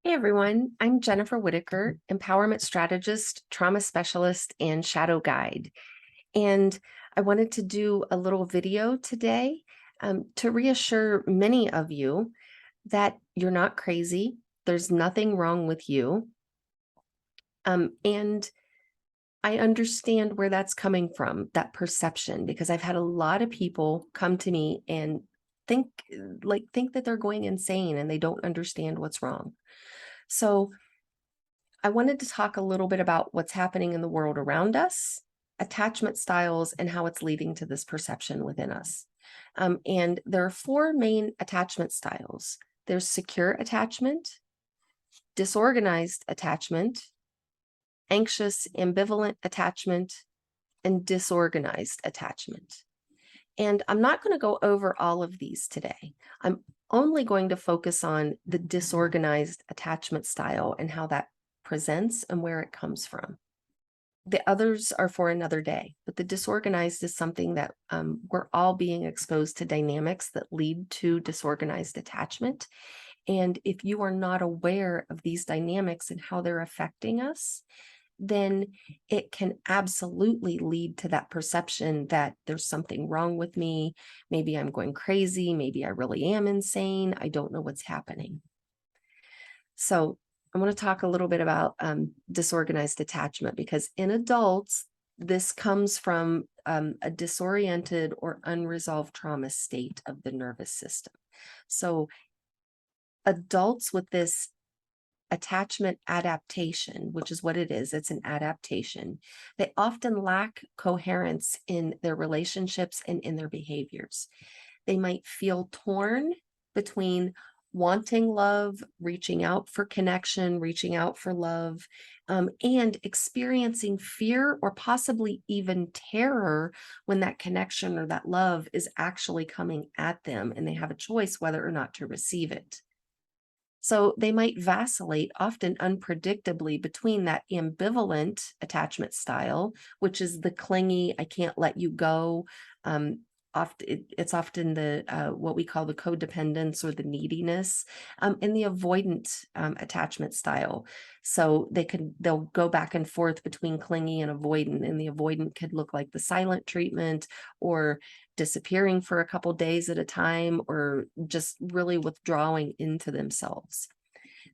Hey everyone, I'm Jennifer Whitacre, empowerment strategist, trauma specialist, and shadow guide. And I wanted to do a little video today to reassure many of you that you're not crazy. There's nothing wrong with you. And I understand where that's coming from, that perception, because I've had a lot of people come to me and think think that they're going insane and they don't understand what's wrong. So I wanted to talk a little bit about what's happening in the world around us, attachment styles, and how it's leading to this perception within us. And there are four main attachment styles. There's secure attachment, disorganized attachment, anxious ambivalent attachment, and disorganized attachment. And I'm not going to go over all of these today. I'm only going to focus on the disorganized attachment style and how that presents and where it comes from. The others are for another day, but the disorganized is something that we're all being exposed to dynamics that lead to disorganized attachment. And if you are not aware of these dynamics and how they're affecting us, then it can absolutely lead to that perception that there's something wrong with me. Maybe I'm going crazy. Maybe I really am insane. I don't know what's happening. So I want to talk a little bit about disorganized attachment, because in adults, this comes from a disoriented or unresolved trauma state of the nervous system. So adults with this attachment adaptation, which is what it is, it's an adaptation, they often lack coherence in their relationships and in their behaviors. They might feel torn between wanting love, reaching out for connection, reaching out for love, and experiencing fear or possibly even terror when that connection or that love is actually coming at them and they have a choice whether or not to receive it. So they might vacillate often unpredictably between that ambivalent attachment style, which is the clingy, I can't let you go. It's often the what we call the codependence or the neediness, and the avoidant attachment style. So they'll go back and forth between clingy and avoidant, and the avoidant could look like the silent treatment, or disappearing for a couple days at a time, or just really withdrawing into themselves.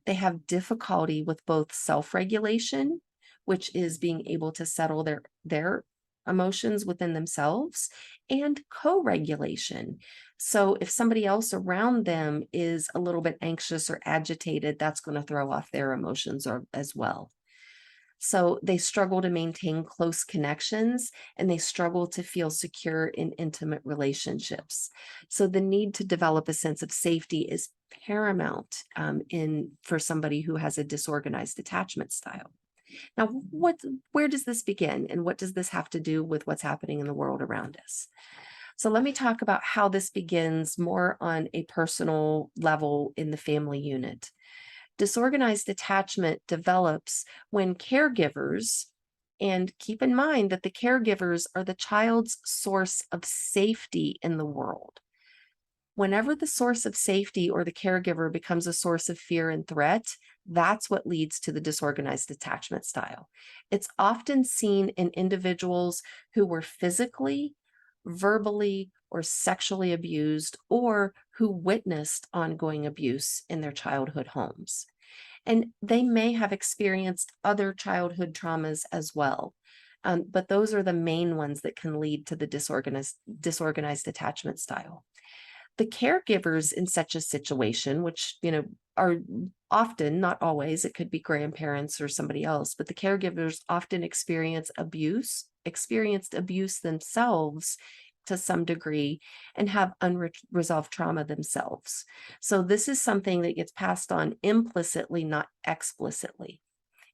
They have difficulty with both self-regulation, which is being able to settle their emotions within themselves, and co-regulation. So if somebody else around them is a little bit anxious or agitated, that's going to throw off their emotions as well. So they struggle to maintain close connections, and they struggle to feel secure in intimate relationships. So the need to develop a sense of safety is paramount for somebody who has a disorganized attachment style. Now, where does this begin, and what does this have to do with what's happening in the world around us? So let me talk about how this begins more on a personal level in the family unit. Disorganized attachment develops when caregivers, and keep in mind that the caregivers are the child's source of safety in the world. Whenever the source of safety or the caregiver becomes a source of fear and threat, that's what leads to the disorganized attachment style. It's often seen in individuals who were physically, verbally, or sexually abused, or who witnessed ongoing abuse in their childhood homes. And they may have experienced other childhood traumas as well. But those are the main ones that can lead to the disorganized attachment style. The caregivers in such a situation, which, are often, not always, it could be grandparents or somebody else, but the caregivers often experienced abuse themselves to some degree, and have unresolved trauma themselves. So this is something that gets passed on implicitly, not explicitly.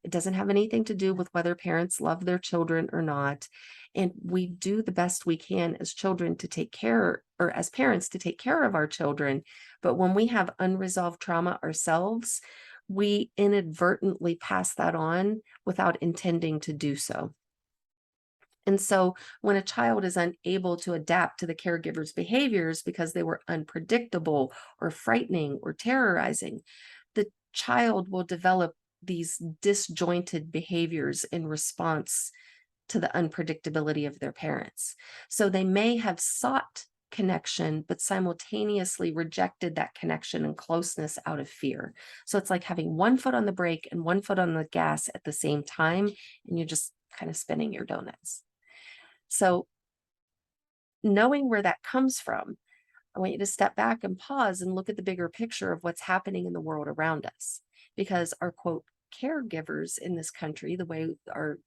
It doesn't have anything to do with whether parents love their children or not. And we do the best we can as children to take care, or as parents to take care of our children. But when we have unresolved trauma ourselves, we inadvertently pass that on without intending to do so. And so when a child is unable to adapt to the caregiver's behaviors because they were unpredictable or frightening or terrorizing, the child will develop these disjointed behaviors in response to the unpredictability of their parents. So they may have sought connection, but simultaneously rejected that connection and closeness out of fear. So it's like having one foot on the brake and one foot on the gas at the same time, and you're just kind of spinning your donuts. So knowing where that comes from, I want you to step back and pause and look at the bigger picture of what's happening in the world around us. Because our quote caregivers in this country, the way our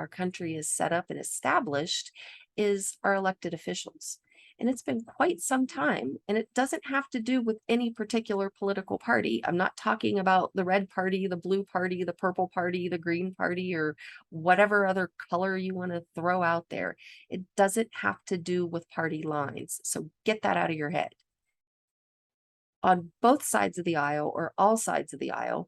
country is set up and established, is our elected officials. And it's been quite some time, and it doesn't have to do with any particular political party. I'm not talking about the red party, the blue party, the purple party, the green party, or whatever other color you want to throw out there. It doesn't have to do with party lines. So get that out of your head. On both sides of the aisle, or all sides of the aisle,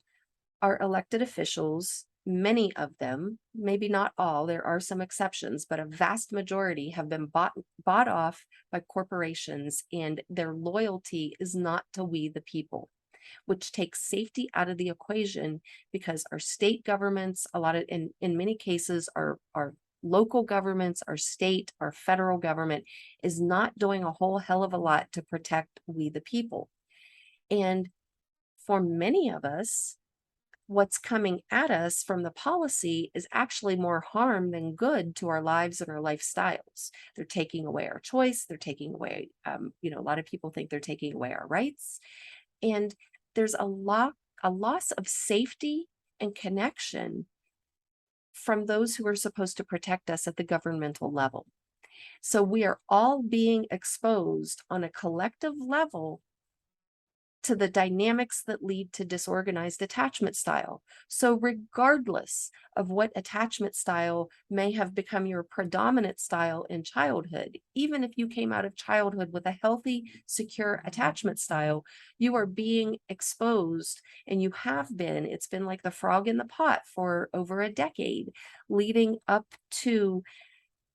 our elected officials, many of them, maybe not all, there are some exceptions, but a vast majority have been bought off by corporations, and their loyalty is not to we the people, which takes safety out of the equation, because our state governments, in many cases, our local governments, our state, our federal government is not doing a whole hell of a lot to protect we the people. And for many of us, what's coming at us from the policy is actually more harm than good to our lives and our lifestyles. They're taking away our choice. They're taking away, a lot of people think they're taking away our rights. And there's a loss of safety and connection from those who are supposed to protect us at the governmental level. So we are all being exposed on a collective level to the dynamics that lead to disorganized attachment style. So regardless of what attachment style may have become your predominant style in childhood, even if you came out of childhood with a healthy, secure attachment style, you are being exposed, and you have been. It's been like the frog in the pot for over a decade, leading up to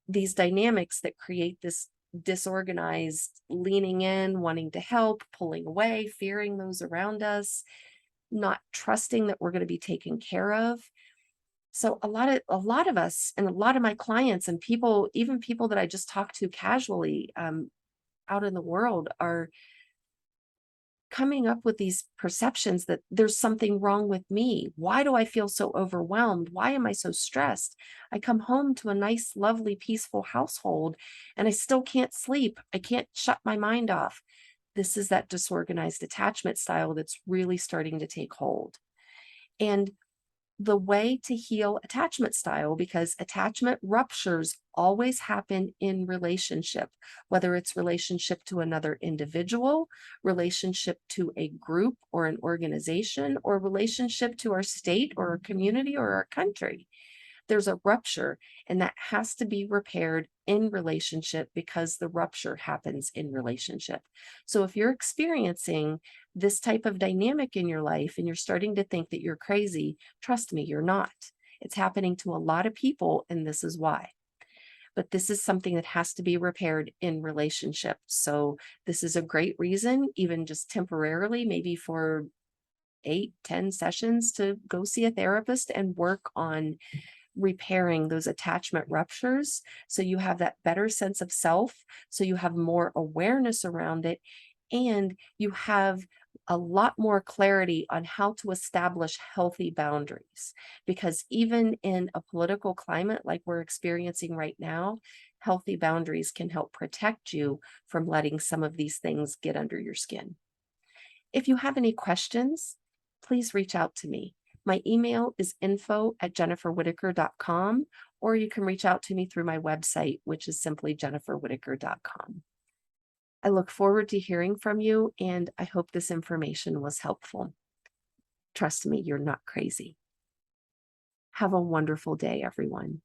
these dynamics that create this disorganized leaning in, wanting to help, pulling away, fearing those around us, not trusting that we're going to be taken care of. So a lot of us, and a lot of my clients and people, even people that I just talked to casually out in the world, are coming up with these perceptions that there's something wrong with me. Why do I feel so overwhelmed? Why am I so stressed? I come home to a nice, lovely, peaceful household, and I still can't sleep. I can't shut my mind off. This is that disorganized attachment style that's really starting to take hold. And the way to heal attachment style, because attachment ruptures always happen in relationship, whether it's relationship to another individual, relationship to a group or an organization, or relationship to our state or our community or our country. There's a rupture, and that has to be repaired in relationship, because the rupture happens in relationship. So if you're experiencing this type of dynamic in your life and you're starting to think that you're crazy, trust me, you're not. It's happening to a lot of people, and this is why. But this is something that has to be repaired in relationship. So this is a great reason, even just temporarily, maybe for 8-10 sessions, to go see a therapist and work on repairing those attachment ruptures, so you have that better sense of self, so you have more awareness around it, and you have a lot more clarity on how to establish healthy boundaries. Because even in a political climate like we're experiencing right now, healthy boundaries can help protect you from letting some of these things get under your skin. If you have any questions, please reach out to me. My email is info@jenniferwhitacre.com, or you can reach out to me through my website, which is simply jenniferwhitacre.com. I look forward to hearing from you, and I hope this information was helpful. Trust me, you're not crazy. Have a wonderful day, everyone.